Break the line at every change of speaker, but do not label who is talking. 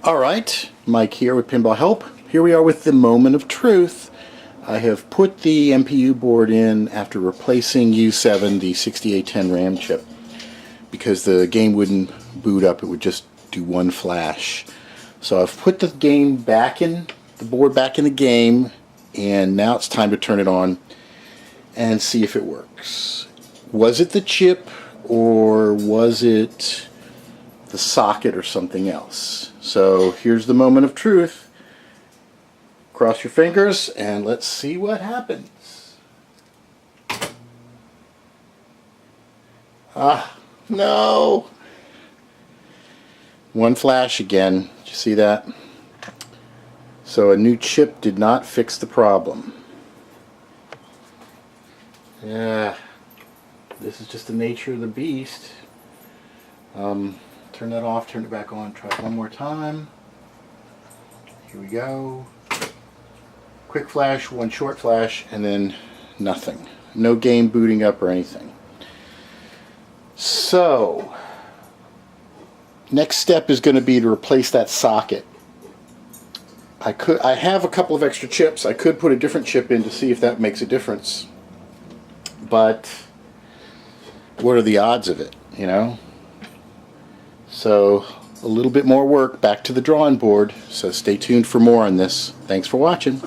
Alright, Mike here with PinballHelp. Here we are with the moment of truth. I have put the MPU board in after replacing U7, the 6810 RAM chip, because the game wouldn't boot up, it would just do one flash. So I've put the game back in, the board back in the game, and now it's time to turn it on and see if it works. Was it the chip, or was it the socket or something else? So here's the moment of truth. Cross your fingers and let's see what happens. Ah, no! One flash again. Did you see that? So a new chip did not fix the problem. Yeah, this is just the nature of the beast. Turn that off, turn it back on, try it one more time. Here we go. Quick flash, one short flash, and then nothing. No game booting up or anything. So, next step is going to be to replace that socket. I have a couple of extra chips. I could put a different chip in to see if that makes a difference. But what are the odds of it, you know? So a little bit more work, back to the drawing board. So stay tuned for more on this. Thanks for watching.